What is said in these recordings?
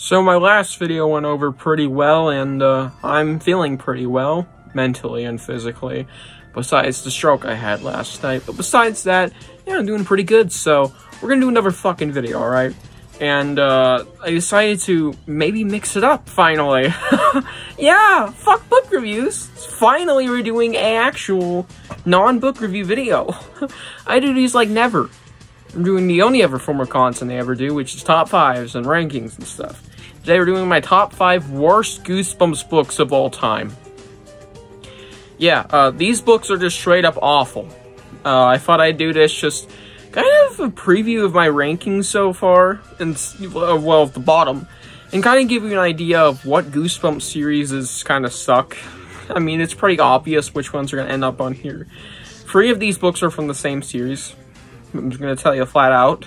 So my last video went over pretty well, and I'm feeling pretty well, mentally and physically, besides the stroke I had last night. But besides that, yeah, I'm doing pretty good, so we're gonna do another fucking video, alright? And I decided to maybe mix it up, finally. Yeah, fuck book reviews. Finally we're doing an actual non-book review video. I do these like never. I'm doing the only ever form of content I ever do, which is top 5s and rankings and stuff. Today we're doing my top 5 worst Goosebumps books of all time. Yeah, these books are just straight up awful. I thought I'd do this just kind of a preview of my rankings so far, and well, at the bottom, and kind of give you an idea of what Goosebumps series is kind of suck. I mean, it's pretty obvious which ones are going to end up on here. 3 of these books are from the same series. I'm just going to tell you flat out.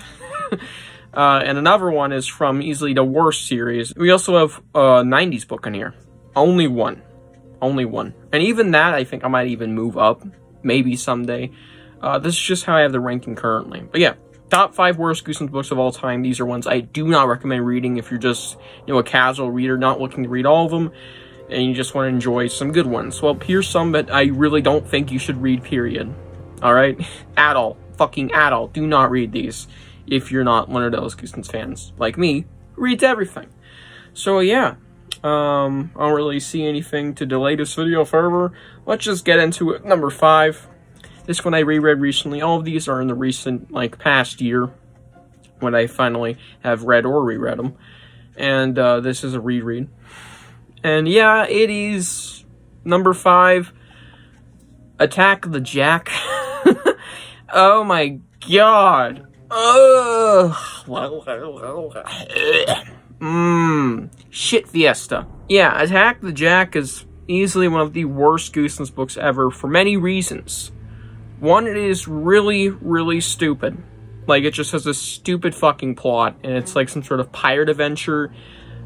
And another one is from easily the worst series. We also have a 90s book in here. Only one. Only one. And even that, I think I might even move up. Maybe someday. This is just how I have the ranking currently. But yeah, top 5 worst Goosebumps books of all time. These are ones I do not recommend reading if you're just, you know, a casual reader, not looking to read all of them, and you just want to enjoy some good ones. Well, here's some that I really don't think you should read, period. Alright? At all. Fucking at all. Do not read these if you're not one of those Goosebumps fans like me who reads everything. So yeah, I don't really see anything to delay this video further. Let's just get into it. Number 5. This one I reread recently. All of these are in the recent, like, past year when I finally have read or reread them. And this is a reread. And yeah, it is number 5, Attack of the Jack. Oh my god. Shit fiesta. Yeah, Attack the Jack is easily one of the worst Goosebumps books ever for many reasons. One, it is really, really stupid. Like, it just has a stupid fucking plot, and it's like some sort of pirate adventure,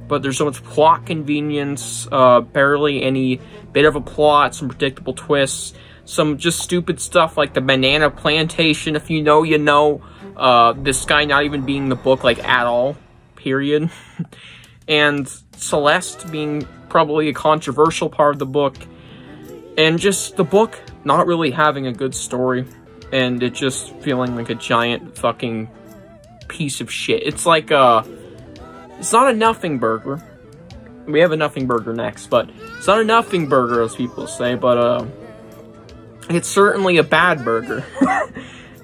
but there's so much plot convenience, barely any bit of a plot, some predictable twists, some just stupid stuff like the banana plantation, if you know, you know. This guy not even being the book, like, at all, period. And Celeste being probably a controversial part of the book. And just the book not really having a good story. And it just feeling like a giant fucking piece of shit. It's like, it's not a nothing burger. We have a nothing burger next, but it's not a nothing burger, as people say, but, it's certainly a bad burger.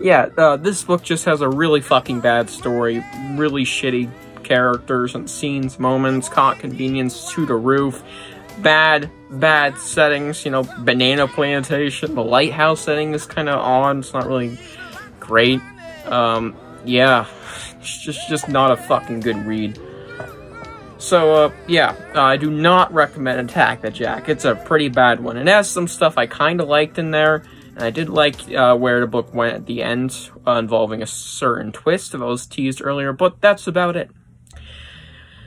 Yeah, this book just has a really fucking bad story, really shitty characters and scenes, moments, caught convenience to the roof, bad settings, you know, banana plantation, the lighthouse setting is kind of odd, it's not really great. Yeah, it's just not a fucking good read. So, yeah, I do not recommend Attack the Jack. It's a pretty bad one. It has some stuff I kind of liked in there, and I did like where the book went at the end, involving a certain twist that was teased earlier, but that's about it.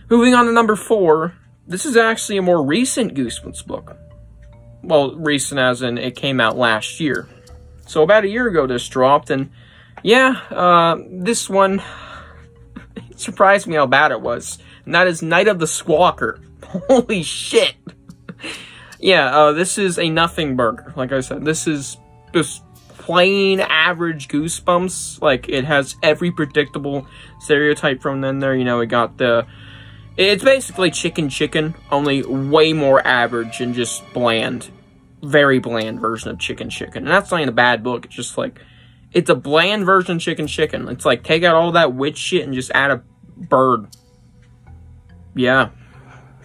Moving on to number 4, this is actually a more recent Goosebumps book. Well, recent as in it came out last year. So about a year ago this dropped, and yeah, this one, it surprised me how bad it was. And that is Night of the Squawker. Holy shit. Yeah, this is a nothing burger. Like I said, this is just plain average Goosebumps. Like, it has every predictable stereotype thrown in there. You know, it got the... It's basically Chicken, only way more average and just bland. Very bland version of Chicken. And that's not even a bad book. It's just like... It's a bland version of Chicken. It's like, take out all that witch shit and just add a bird. Yeah.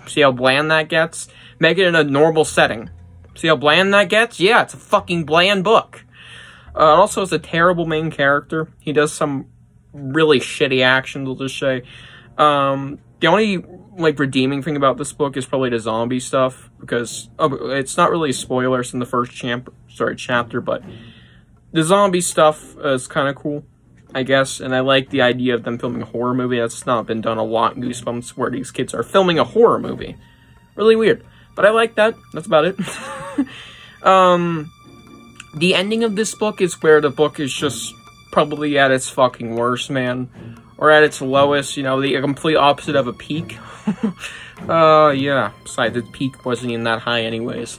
See how bland that gets? Make it in a normal setting. See how bland that gets? Yeah, it's a fucking bland book. Also, it's a terrible main character. He does some really shitty actions, we'll just say. The only, like, redeeming thing about this book is probably the zombie stuff. Because, it's not really spoilers in the first chapter, but the zombie stuff is kind of cool, I guess, and I like the idea of them filming a horror movie. That's not been done a lot in Goosebumps, where these kids are filming a horror movie. Really weird. But I like that. That's about it. The ending of this book is where the book is just probably at its fucking worst, man. or at its lowest, you know, the complete opposite of a peak. Yeah, besides, its peak wasn't even that high anyways.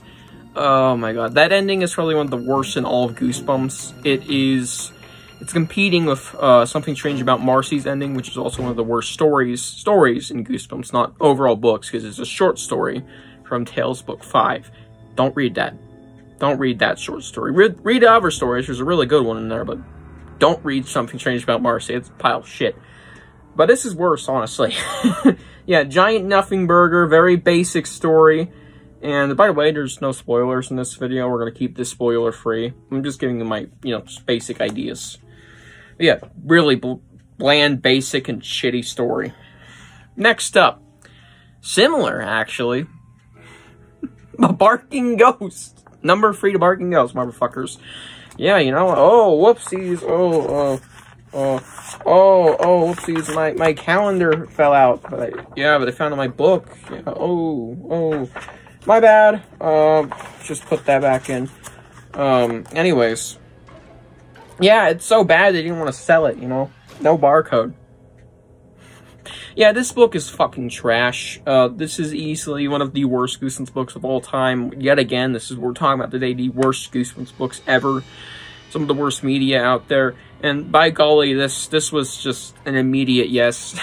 Oh my god, that ending is probably one of the worst in all of Goosebumps. It's competing with Something Strange About Marcy's ending, which is also one of the worst stories in Goosebumps, not overall books, because it's a short story from Tales Book 5. Don't read that. Don't read that short story. Read the other stories, there's a really good one in there, but don't read Something Strange About Marcy, it's a pile of shit. But this is worse, honestly. Yeah, giant nothing burger, very basic story. And by the way, there's no spoilers in this video. We're going to keep this spoiler free. I'm just giving you my, you know, just basic ideas. But yeah, really bland, basic, and shitty story. Next up, similar, actually. A barking ghost. Number 3 to barking ghost, motherfuckers. Yeah, you know, oh, whoopsies, whoopsies, my calendar fell out. But but I found it in my book. Yeah, oh. My bad. Just put that back in. Anyways. Yeah, it's so bad they didn't want to sell it, you know? No barcode. Yeah, this book is fucking trash. This is easily one of the worst Goosebumps books of all time. Yet again, this is what we're talking about today, the worst Goosebumps books ever. Some of the worst media out there. And by golly, this was just an immediate yes.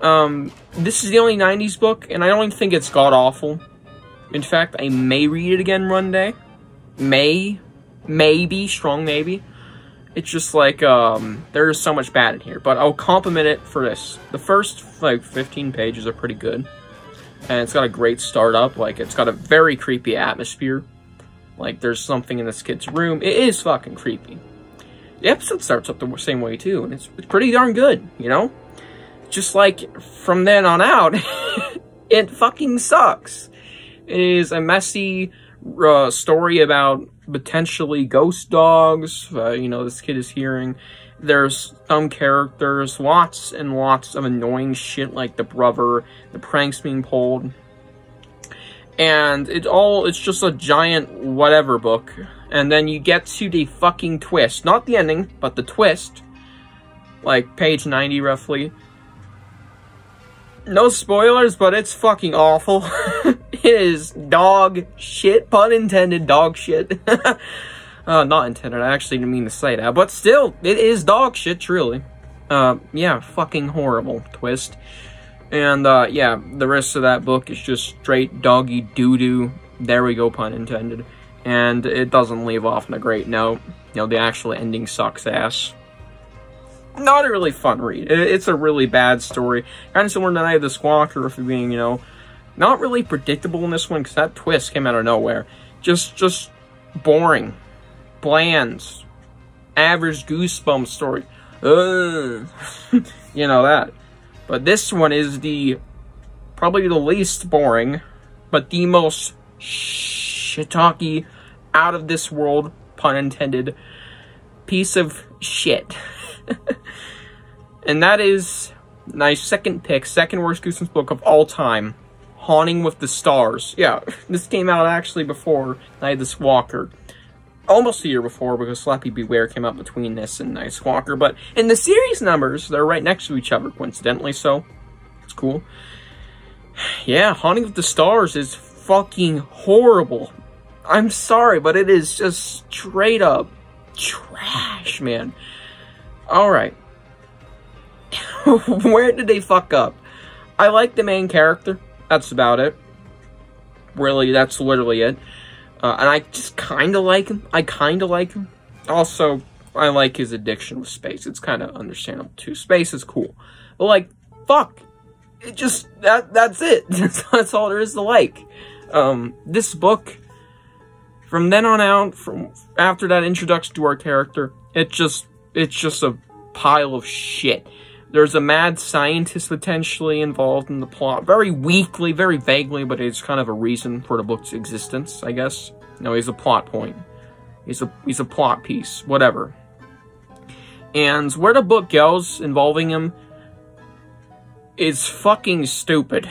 This is the only 90s book, and I don't even think it's god-awful. In fact, I may read it again one day. Maybe, strong maybe. It's just like, there's so much bad in here, but I'll compliment it for this. The first, like, 15 pages are pretty good. And it's got a great startup, like, it's got a very creepy atmosphere. Like, there's something in this kid's room. It is fucking creepy. The episode starts up the same way, too, and it's pretty darn good, you know? Just like, from then on out, it fucking sucks. It is a messy story about potentially ghost dogs, you know, this kid is hearing. There's some characters, lots and lots of annoying shit like the brother, the pranks being pulled. And it's just a giant whatever book. And then you get to the fucking twist. Not the ending, but the twist. Like, page 90 roughly. No spoilers, but it's fucking awful. It is dog shit, pun intended, dog shit. Not intended, I actually didn't mean to say that, but still, it is dog shit, truly. Yeah, fucking horrible twist. And, yeah, the rest of that book is just straight doggy doo-doo. There we go, pun intended. And it doesn't leave off on a great note. You know, the actual ending sucks ass. Not a really fun read. It's a really bad story. Kind of similar to Night of the Squawker, if you're being, you know, not really predictable in this one, because that twist came out of nowhere. Just boring. Bland. Average Goosebumps story. You know that. But this one is probably the least boring, but the most shiitake, out of this world, pun intended, piece of shit. And that is my second pick, second worst Goosebumps book of all time, Haunting with the Stars. Yeah, this came out actually before Night of the Squawker. Almost a year before, because Slappy Beware came out between this and Night of the Squawker. But in the series numbers, they're right next to each other, coincidentally, so it's cool. Yeah, Haunting with the Stars is fucking horrible. I'm sorry, but it is just straight up trash, man. Alright. Where did they fuck up? I like the main character. That's about it. Really, that's literally it. And I just kind of like him. Also, I like his addiction with space. It's kind of understandable, too. Space is cool. But, like, fuck. It just, that's it. That's all there is to like. This book, from then on out, after that introduction to our character, it's just a pile of shit. There's a mad scientist potentially involved in the plot. Very weakly, very vaguely, but it's kind of a reason for the book's existence, I guess. No, he's a plot point. He's a plot piece, whatever. And where the book goes involving him is fucking stupid.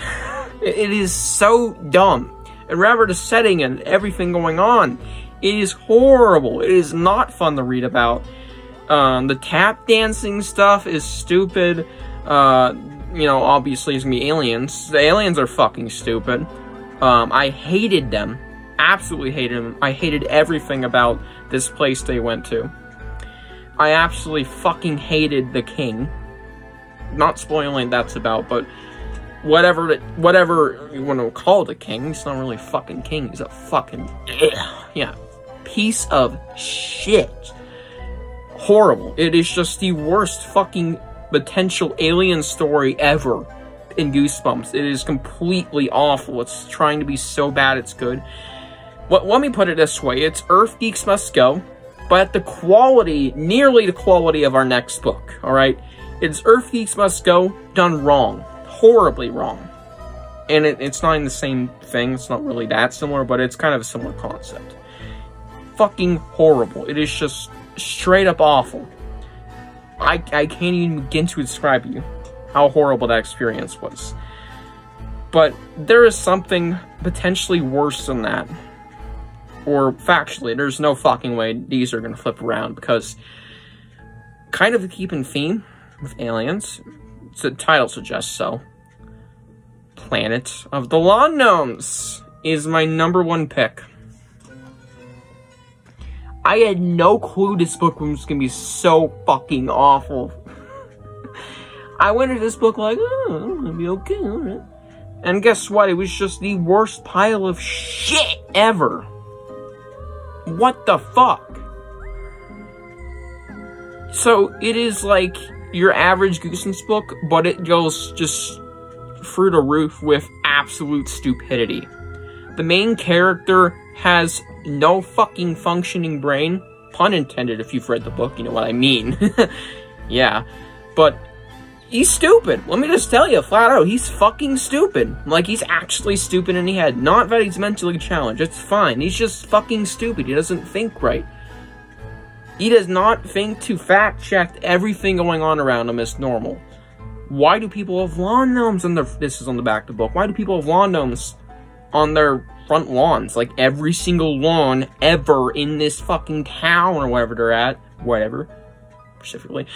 It is so dumb. And rather the setting and everything going on, it is horrible. It is not fun to read about. The tap dancing stuff is stupid. You know, obviously it's gonna be aliens. The aliens are fucking stupid. I hated them. Absolutely hated them. I hated everything about this place they went to. I absolutely fucking hated the king. Not spoiling that's about, but whatever you want to call the king, he's not really fucking king. He's a fucking, yeah, piece of shit. Horrible. It is just the worst fucking potential alien story ever in Goosebumps. It is completely awful. It's trying to be so bad it's good. Let me put it this way. It's Earth Geeks Must Go, but the quality, nearly the quality of our next book, alright? It's Earth Geeks Must Go done wrong. Horribly wrong. And it's not in the same thing. It's not really that similar, but it's kind of a similar concept. Fucking horrible. It is just straight up awful. I can't even begin to describe to you how horrible that experience was. But there is something potentially worse than that. Or factually, there's no fucking way these are going to flip around, because kind of to keep in theme with aliens, the title suggests so. Planet of the Lawn Gnomes is my #1 pick. I had no clue this book was going to be so fucking awful. I went into this book like, oh, I'm going to be okay, alright. And guess what? It was just the worst pile of shit ever. What the fuck? So, it is like your average Goosebumps book, but it goes just through the roof with absolute stupidity. The main character has no fucking functioning brain. Pun intended if you've read the book, you know what I mean. Yeah. But he's stupid. Let me just tell you, flat out, he's fucking stupid. Like, he's actually stupid in the head. Not that he's mentally challenged. It's fine. He's just fucking stupid. He doesn't think right. He does not think to fact-check everything going on around him as normal. Why do people have lawn gnomes on their... This is on the back of the book. Why do people have lawn gnomes on their front lawns? Like, every single lawn ever in this fucking town or wherever they're at. Whatever. Specifically.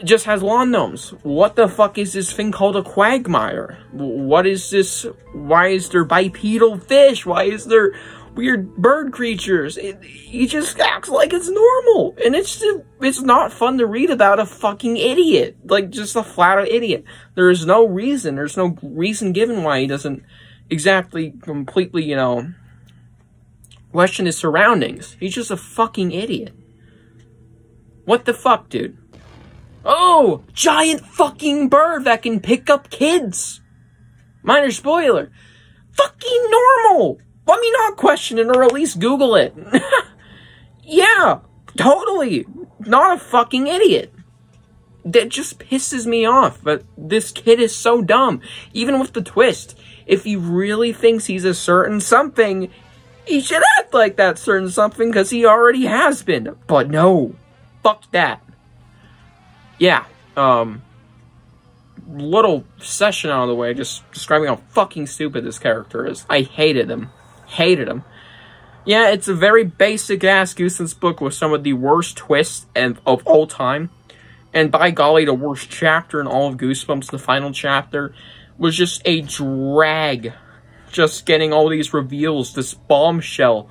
Just has lawn gnomes. What the fuck is this thing called a quagmire? What is this? Why is there bipedal fish? Why is there weird bird creatures? He just acts like it's normal. And it's not fun to read about a fucking idiot. Like, just a flat-out idiot. There's no reason given why he doesn't exactly completely, you know, question his surroundings. He's just a fucking idiot. What the fuck, dude? Oh, giant fucking bird that can pick up kids. Minor spoiler. Fucking normal. Let me not question it, or at least Google it. Yeah, totally. Not a fucking idiot. That just pisses me off, but this kid is so dumb. Even with the twist, if he really thinks he's a certain something, he should act like that certain something, because he already has been. But no, fuck that. Yeah, little session out of the way, just describing how fucking stupid this character is. I hated him. Hated him. Yeah, it's a very basic-ass Goosebumps book with some of the worst twists of all time. And by golly, the worst chapter in all of Goosebumps, the final chapter, was just a drag. Just getting all these reveals, this bombshell.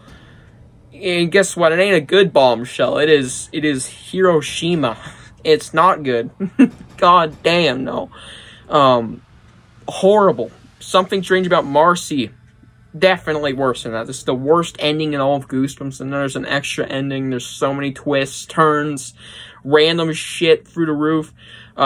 And guess what? It ain't a good bombshell. It is Hiroshima. It's not good. God damn, no. Horrible. Something Strange About Marcy. Definitely worse than that. This is the worst ending in all of Goosebumps, and there's an extra ending. There's so many twists, turns, random shit through the roof.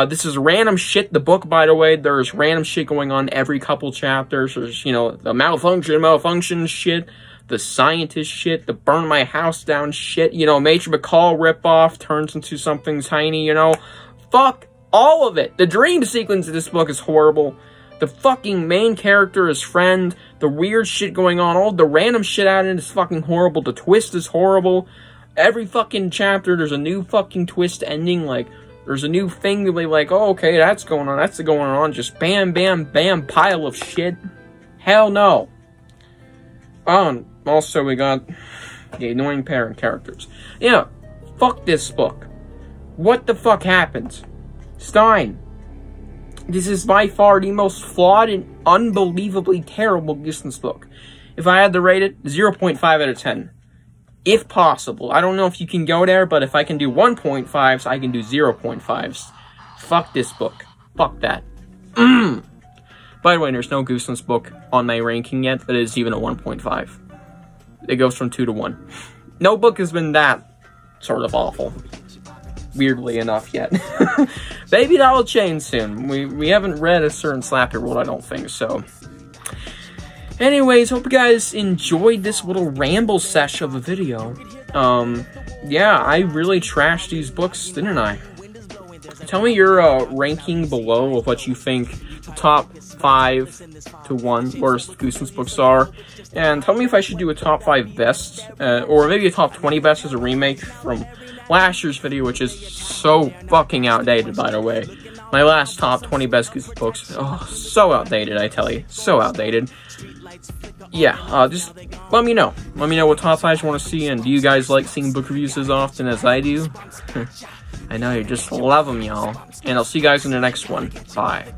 This is random shit. The book, by the way, there's random shit going on every couple chapters. There's, you know, the malfunction shit. The scientist shit, the burn my house down shit, you know, Major McCall ripoff turns into something tiny, you know. Fuck all of it. The dream sequence of this book is horrible. The fucking main character, his friend, the weird shit going on, all the random shit out of it is fucking horrible. The twist is horrible. Every fucking chapter, there's a new fucking twist ending, like, there's a new thing to be like, oh, okay, that's going on, that's going on. Just bam, bam, bam, pile of shit. Hell no. Also, we got the annoying parent characters. Yeah, fuck this book. What the fuck happened? Stine, this is by far the most flawed and unbelievably terrible Goosebumps book. If I had to rate it, 0.5 out of 10. If possible. I don't know if you can go there, but if I can do 1.5s, I can do 0.5s. Fuck this book. Fuck that. By the way, there's no Goosebumps book on my ranking yet that is even a 1.5. It goes from 2 to 1. No book has been that sort of awful. Weirdly enough yet. Maybe that will change soon. We haven't read a certain Slapper World, I don't think, so. Anyways, hope you guys enjoyed this little ramble sesh of a video. Yeah, I really trashed these books, didn't I? Tell me your ranking below of what you think the top 5 to 1 worst Goosebumps books are. And tell me if I should do a top 5 best, or maybe a top 20 best as a remake from last year's video, which is so fucking outdated, by the way. My last top 20 best Goosebumps books. Oh, so outdated, I tell you. So outdated. Yeah, just let me know. Let me know what top 5s you want to see, and do you guys like seeing book reviews as often as I do? I know you just love them, y'all. And I'll see you guys in the next one. Bye.